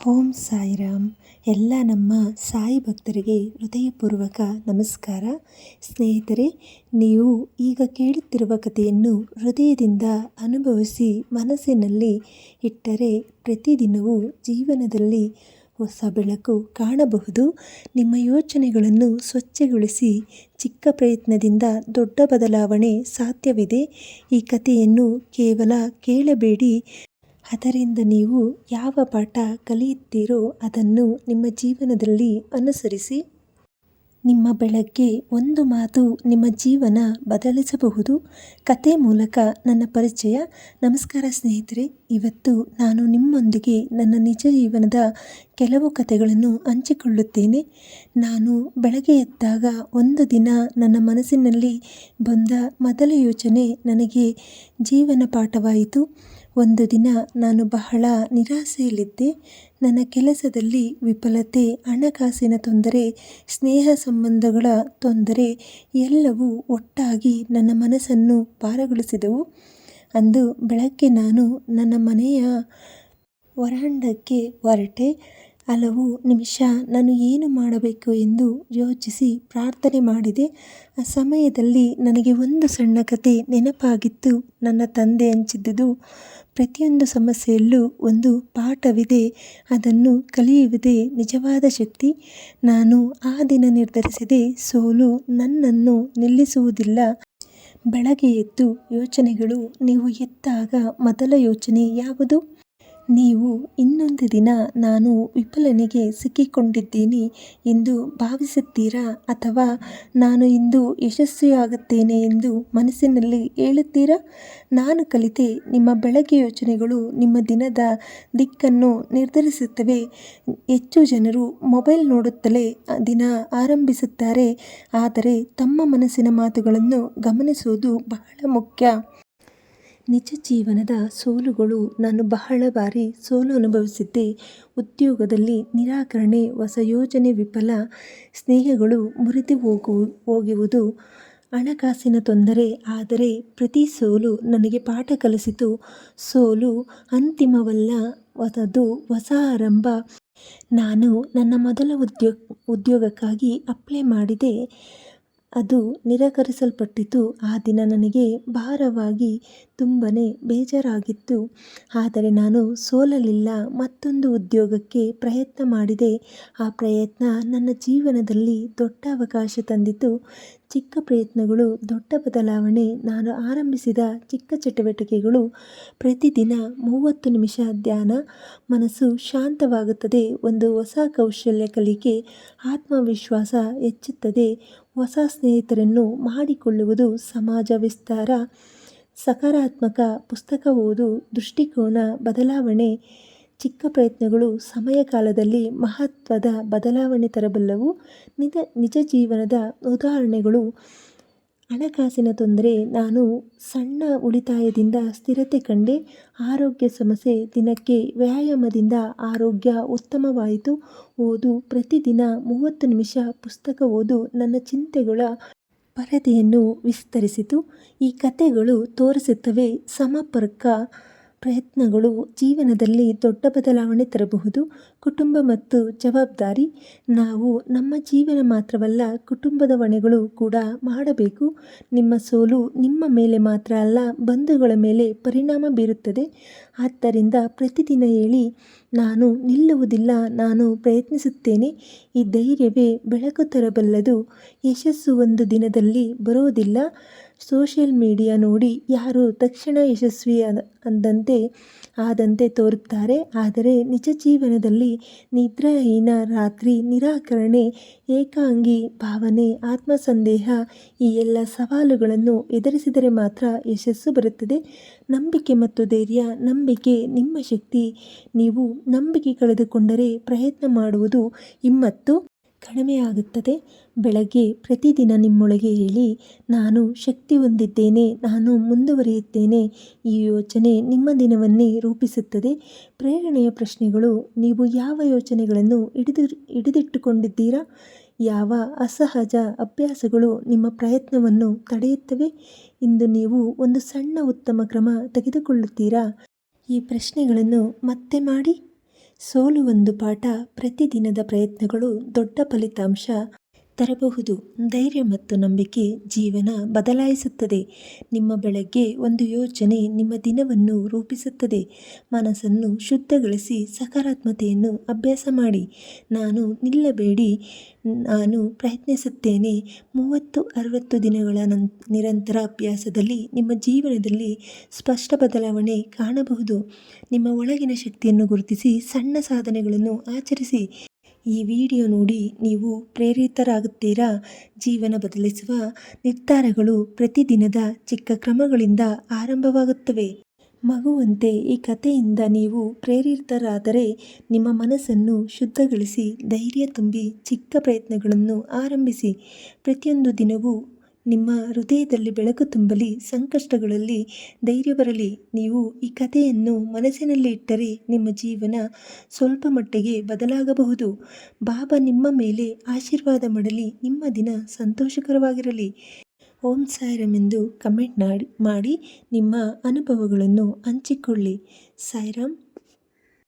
ಓಂ ಸಾಯಿರಾಮ್. ಎಲ್ಲ ನಮ್ಮ ಸಾಯಿ ಭಕ್ತರಿಗೆ ಹೃದಯಪೂರ್ವಕ ನಮಸ್ಕಾರ. ಸ್ನೇಹಿತರೆ, ನೀವು ಈಗ ಕೇಳುತ್ತಿರುವ ಕಥೆಯನ್ನು ಹೃದಯದಿಂದ ಅನುಭವಿಸಿ ಮನಸ್ಸಿನಲ್ಲಿ ಇಟ್ಟರೆ ಪ್ರತಿದಿನವೂ ಜೀವನದಲ್ಲಿ ಹೊಸ ಬೆಳಕು ಕಾಣಬಹುದು. ನಿಮ್ಮ ಯೋಚನೆಗಳನ್ನು ಸ್ವಚ್ಛಗೊಳಿಸಿ ಚಿಕ್ಕ ಪ್ರಯತ್ನದಿಂದ ದೊಡ್ಡ ಬದಲಾವಣೆ ಸಾಧ್ಯವಿದೆ. ಈ ಕಥೆಯನ್ನು ಕೇವಲ ಕೇಳಬೇಡಿ, ಅದರಿಂದ ನೀವು ಯಾವ ಪಾಠ ಕಲಿಯುತ್ತೀರೋ ಅದನ್ನು ನಿಮ್ಮ ಜೀವನದಲ್ಲಿ ಅನುಸರಿಸಿ. ನಿಮ್ಮ ಬೆಳಗ್ಗೆ ಒಂದು ಮಾತು ನಿಮ್ಮ ಜೀವನ ಬದಲಿಸಬಹುದು. ಕತೆ ಮೂಲಕ ನನ್ನ ಪರಿಚಯ. ನಮಸ್ಕಾರ ಸ್ನೇಹಿತರೆ, ಇವತ್ತು ನಾನು ನಿಮ್ಮೊಂದಿಗೆ ನನ್ನ ನಿಜ ಜೀವನದ ಕೆಲವು ಕಥೆಗಳನ್ನು ಹಂಚಿಕೊಳ್ಳುತ್ತೇನೆ. ನಾನು ಬೆಳಗ್ಗೆ ಎದ್ದಾಗ ಒಂದು ದಿನ ನನ್ನ ಮನಸ್ಸಿನಲ್ಲಿ ಬಂದ ಮೊದಲ ಯೋಚನೆ ನನಗೆ ಜೀವನ ಪಾಠವಾಯಿತು. ಒಂದು ದಿನ ನಾನು ಬಹಳ ನಿರಾಸೆಯಲ್ಲಿದ್ದೆ. ನನ್ನ ಕೆಲಸದಲ್ಲಿ ವಿಫಲತೆ, ಹಣಕಾಸಿನ ತೊಂದರೆ, ಸ್ನೇಹ ಸಂಬಂಧಗಳ ತೊಂದರೆ ಎಲ್ಲವೂ ಒಟ್ಟಾಗಿ ನನ್ನ ಮನಸ್ಸನ್ನು ಭಾರಗೊಳಿಸಿದವು. ಅಂದು ಬೆಳಗ್ಗೆ ನಾನು ನನ್ನ ಮನೆಯ ವರಾಂಡಕ್ಕೆ ಹೊರಟೆ. ಹಲವು ನಿಮಿಷ ನಾನು ಏನು ಮಾಡಬೇಕು ಎಂದು ಯೋಚಿಸಿ ಪ್ರಾರ್ಥನೆ ಮಾಡಿದೆ. ಆ ಸಮಯದಲ್ಲಿ ನನಗೆ ಒಂದು ಸಣ್ಣ ಕತೆ ನೆನಪಾಗಿತ್ತು. ನನ್ನ ತಂದೆ ಹಂಚಿದ್ದುದು, ಪ್ರತಿಯೊಂದು ಸಮಸ್ಯೆಯಲ್ಲೂ ಒಂದು ಪಾಠವಿದೆ, ಅದನ್ನು ಕಲಿಯುವುದೇ ನಿಜವಾದ ಶಕ್ತಿ. ನಾನು ಆ ದಿನ ನಿರ್ಧರಿಸಿದೆ, ಸೋಲು ನನ್ನನ್ನು ನಿಲ್ಲಿಸುವುದಿಲ್ಲ. ಬೆಳಗ್ಗೆ ಎದ್ದು ಯೋಚನೆಗಳು. ನೀವು ಎದ್ದಾಗ ಮೊದಲ ಯೋಚನೆ ಯಾವುದು? ನೀವು ಇನ್ನೊಂದು ದಿನ ನಾನು ವಿಫಲನೆಗೆ ಸಿಕ್ಕಿಕೊಂಡಿದ್ದೀನಿ ಎಂದು ಭಾವಿಸುತ್ತೀರಾ, ಅಥವಾ ನಾನು ಇಂದು ಯಶಸ್ವಿಯಾಗುತ್ತೇನೆ ಎಂದು ಮನಸ್ಸಿನಲ್ಲಿ ಹೇಳುತ್ತೀರಾ? ನಾನು ಕಲಿತೆ, ನಿಮ್ಮ ಬೆಳಗ್ಗೆ ಯೋಚನೆಗಳು ನಿಮ್ಮ ದಿನದ ದಿಕ್ಕನ್ನು ನಿರ್ಧರಿಸುತ್ತವೆ. ಹೆಚ್ಚು ಜನರು ಮೊಬೈಲ್ ನೋಡುತ್ತಲೇ ದಿನ ಆರಂಭಿಸುತ್ತಾರೆ, ಆದರೆ ತಮ್ಮ ಮನಸ್ಸಿನ ಮಾತುಗಳನ್ನು ಗಮನಿಸುವುದು ಬಹಳ ಮುಖ್ಯ. ನಿಜ ಜೀವನದ ಸೋಲುಗಳು. ನಾನು ಬಹಳ ಬಾರಿ ಸೋಲು ಅನುಭವಿಸಿದ್ದೆ. ಉದ್ಯೋಗದಲ್ಲಿ ನಿರಾಕರಣೆ, ಹೊಸ ಯೋಜನೆ ವಿಫಲ, ಸ್ನೇಹಗಳು ಮುರಿದು ಹೋಗುವುದು, ಹಣಕಾಸಿನ ತೊಂದರೆ. ಆದರೆ ಪ್ರತಿ ಸೋಲು ನನಗೆ ಪಾಠ ಕಲಿಸಿತು. ಸೋಲು ಅಂತಿಮವಲ್ಲ, ಅದು ಹೊಸ ಆರಂಭ. ನಾನು ನನ್ನ ಮೊದಲ ಉದ್ಯೋಗಕ್ಕಾಗಿ ಅಪ್ಲೈ ಮಾಡಿದೆ. ಅದು ನಿರಾಕರಿಸಲ್ಪಟ್ಟಿತು. ಆ ದಿನ ನನಗೆ ಭಾರವಾಗಿ ತುಂಬನೇ ಬೇಜಾರಾಗಿತ್ತು. ಆದರೆ ನಾನು ಸೋಲಲಿಲ್ಲ. ಮತ್ತೊಂದು ಉದ್ಯೋಗಕ್ಕೆ ಪ್ರಯತ್ನ ಮಾಡಿದೆ. ಆ ಪ್ರಯತ್ನ ನನ್ನ ಜೀವನದಲ್ಲಿ ದೊಡ್ಡ ಅವಕಾಶ ತಂದಿತು. ಚಿಕ್ಕ ಪ್ರಯತ್ನಗಳು, ದೊಡ್ಡ ಬದಲಾವಣೆ. ನಾನು ಆರಂಭಿಸಿದ ಚಿಕ್ಕ ಚಟುವಟಿಕೆಗಳು. ಪ್ರತಿದಿನ 30 ನಿಮಿಷ ಧ್ಯಾನ. ಮನಸ್ಸು ಶಾಂತವಾಗುತ್ತದೆ. ಒಂದು ಹೊಸ ಕೌಶಲ್ಯ ಕಲಿಕೆ. ಆತ್ಮವಿಶ್ವಾಸ ಹೆಚ್ಚುತ್ತದೆ. ಹೊಸ ಸ್ನೇಹಿತರನ್ನು ಮಾಡಿಕೊಳ್ಳುವುದು. ಸಮಾಜ ವಿಸ್ತಾರ. ಸಕಾರಾತ್ಮಕ ಪುಸ್ತಕ ಓದು. ದೃಷ್ಟಿಕೋನ ಬದಲಾವಣೆ. ಚಿಕ್ಕ ಪ್ರಯತ್ನಗಳು ಸಮಯ ಕಾಲದಲ್ಲಿ ಮಹತ್ವದ ಬದಲಾವಣೆ ತರಬಲ್ಲವು. ನಿಜ ಜೀವನದ ಉದಾಹರಣೆಗಳು. ಹಣಕಾಸಿನ ತೊಂದರೆ. ನಾನು ಸಣ್ಣ ಉಳಿತಾಯದಿಂದ ಸ್ಥಿರತೆ ಕಂಡೆ. ಆರೋಗ್ಯ ಸಮಸ್ಯೆ. ದಿನಕ್ಕೆ ವ್ಯಾಯಾಮದಿಂದ ಆರೋಗ್ಯ ಉತ್ತಮವಾಯಿತು. ಓದು. ಪ್ರತಿದಿನ 30 ನಿಮಿಷ ಪುಸ್ತಕ ಓದು ನನ್ನ ಚಿಂತೆಗಳ ಪರದೆಯನ್ನು ವಿಸ್ತರಿಸಿತು. ಈ ಕಥೆಗಳು ತೋರಿಸುತ್ತವೆ, ಸಮರ್ಪಕ ಪ್ರಯತ್ನಗಳು ಜೀವನದಲ್ಲಿ ದೊಡ್ಡ ಬದಲಾವಣೆ ತರಬಹುದು. ಕುಟುಂಬ ಮತ್ತು ಜವಾಬ್ದಾರಿ. ನಾವು ನಮ್ಮ ಜೀವನ ಮಾತ್ರವಲ್ಲ, ಕುಟುಂಬದ ಹೊಣೆಗಳು ಕೂಡ ಮಾಡಬೇಕು. ನಿಮ್ಮ ಸೋಲು ನಿಮ್ಮ ಮೇಲೆ ಮಾತ್ರ ಅಲ್ಲ, ಬಂಧುಗಳ ಮೇಲೆ ಪರಿಣಾಮ ಬೀರುತ್ತದೆ. ಆದ್ದರಿಂದ ಪ್ರತಿದಿನ ಹೇಳಿ, ನಾನು ನಿಲ್ಲುವುದಿಲ್ಲ, ನಾನು ಪ್ರಯತ್ನಿಸುತ್ತೇನೆ. ಈ ಧೈರ್ಯವೇ ಬೆಳಕು ತರಬಲ್ಲದು. ಯಶಸ್ಸು ಒಂದು ದಿನದಲ್ಲಿ ಬರುವುದಿಲ್ಲ. ಸೋಷಿಯಲ್ ಮೀಡಿಯಾ ನೋಡಿ ಯಾರು ತಕ್ಷಣ ಯಶಸ್ವಿ ಆದಂತೆ ತೋರುತ್ತಾರೆ. ಆದರೆ ನಿಜ ಜೀವನದಲ್ಲಿ ನಿದ್ರಾಹೀನ ರಾತ್ರಿ, ನಿರಾಕರಣೆ, ಏಕಾಂಗಿ ಭಾವನೆ, ಆತ್ಮಸಂದೇಹ, ಈ ಎಲ್ಲ ಸವಾಲುಗಳನ್ನು ಎದುರಿಸಿದರೆ ಮಾತ್ರ ಯಶಸ್ಸು ಬರುತ್ತದೆ. ನಂಬಿಕೆ ಮತ್ತು ಧೈರ್ಯ. ನಂಬಿಕೆ ನಿಮ್ಮ ಶಕ್ತಿ. ನೀವು ನಂಬಿಕೆ ಕಳೆದುಕೊಂಡರೆ ಪ್ರಯತ್ನ ಮಾಡುವುದು ಹಿಮ್ಮತ್ತು ಕಡಿಮೆಯಾಗುತ್ತದೆ. ಬೆಳಗ್ಗೆ ಪ್ರತಿದಿನ ನಿಮ್ಮೊಳಗೆ ಹೇಳಿ, ನಾನು ಶಕ್ತಿ ಹೊಂದಿದ್ದೇನೆ, ನಾನು ಮುಂದುವರಿಯುತ್ತೇನೆ. ಈ ಯೋಚನೆ ನಿಮ್ಮ ದಿನವನ್ನೇ ರೂಪಿಸುತ್ತದೆ. ಪ್ರೇರಣೆಯ ಪ್ರಶ್ನೆಗಳು. ನೀವು ಯಾವ ಯೋಚನೆಗಳನ್ನು ಹಿಡಿದಿಟ್ಟುಕೊಂಡಿದ್ದೀರಾ? ಯಾವ ಅಸಹಜ ಅಭ್ಯಾಸಗಳು ನಿಮ್ಮ ಪ್ರಯತ್ನವನ್ನು ತಡೆಯುತ್ತವೆ? ಇಂದು ನೀವು ಒಂದು ಸಣ್ಣ ಉತ್ತಮ ಕ್ರಮ ತೆಗೆದುಕೊಳ್ಳುತ್ತೀರಾ? ಈ ಪ್ರಶ್ನೆಗಳನ್ನು ಮತ್ತೆ ಮಾಡಿ. ಸೋಲು ಒಂದು ಪಾಠ. ಪ್ರತಿದಿನದ ಪ್ರಯತ್ನಗಳು ದೊಡ್ಡ ಫಲಿತಾಂಶ ತರಬಹುದು. ಧೈರ್ಯ ಮತ್ತು ನಂಬಿಕೆ ಜೀವನ ಬದಲಾಯಿಸುತ್ತದೆ. ನಿಮ್ಮ ಬೆಳಗ್ಗೆ ಒಂದು ಯೋಚನೆ ನಿಮ್ಮ ದಿನವನ್ನು ರೂಪಿಸುತ್ತದೆ. ಮನಸ್ಸನ್ನು ಶುದ್ಧಗೊಳಿಸಿ ಸಕಾರಾತ್ಮಕತೆಯನ್ನು ಅಭ್ಯಾಸ ಮಾಡಿ. ನಾನು ನಿಲ್ಲಬೇಡಿ, ನಾನು ಪ್ರಯತ್ನಿಸುತ್ತೇನೆ. 30-60 ದಿನಗಳ ನಿರಂತರ ಅಭ್ಯಾಸದಲ್ಲಿ ನಿಮ್ಮ ಜೀವನದಲ್ಲಿ ಸ್ಪಷ್ಟ ಬದಲಾವಣೆ ಕಾಣಬಹುದು. ನಿಮ್ಮ ಒಳಗಿನ ಶಕ್ತಿಯನ್ನು ಗುರುತಿಸಿ ಸಣ್ಣ ಸಾಧನೆಗಳನ್ನು ಆಚರಿಸಿ. ಈ ವಿಡಿಯೋ ನೋಡಿ ನೀವು ಪ್ರೇರಿತರಾಗುತ್ತೀರಾ? ಜೀವನ ಬದಲಿಸುವ ನಿರ್ಧಾರಗಳು ಪ್ರತಿದಿನದ ಚಿಕ್ಕ ಕ್ರಮಗಳಿಂದ ಆರಂಭವಾಗುತ್ತವೆ. ಮಗುವಂತೆ ಈ ಕಥೆಯಿಂದ ನೀವು ಪ್ರೇರಿತರಾದರೆ ನಿಮ್ಮ ಮನಸ್ಸನ್ನು ಶುದ್ಧಗೊಳಿಸಿ ಧೈರ್ಯ ತುಂಬಿ ಚಿಕ್ಕ ಪ್ರಯತ್ನಗಳನ್ನು ಆರಂಭಿಸಿ. ಪ್ರತಿಯೊಂದು ದಿನವೂ ನಿಮ್ಮ ಹೃದಯದಲ್ಲಿ ಬೆಳಕು ತುಂಬಲಿ, ಸಂಕಷ್ಟಗಳಲ್ಲಿ ಧೈರ್ಯ ಬರಲಿ. ನೀವು ಈ ಕಥೆಯನ್ನು ಮನಸ್ಸಿನಲ್ಲಿ ಇಟ್ಟರೆ ನಿಮ್ಮ ಜೀವನ ಸ್ವಲ್ಪ ಮಟ್ಟಿಗೆ ಬದಲಾಗಬಹುದು. ಬಾಬಾ ನಿಮ್ಮ ಮೇಲೆ ಆಶೀರ್ವಾದ ಮಾಡಲಿ. ನಿಮ್ಮ ದಿನ ಸಂತೋಷಕರವಾಗಿರಲಿ. ಓಂ ಸಾಯಿರಾಮ್ ಎಂದು ಕಮೆಂಟ್ ಮಾಡಿ ನಿಮ್ಮ ಅನುಭವಗಳನ್ನು ಹಂಚಿಕೊಳ್ಳಿ. ಸಾಯಿರಾಮ್.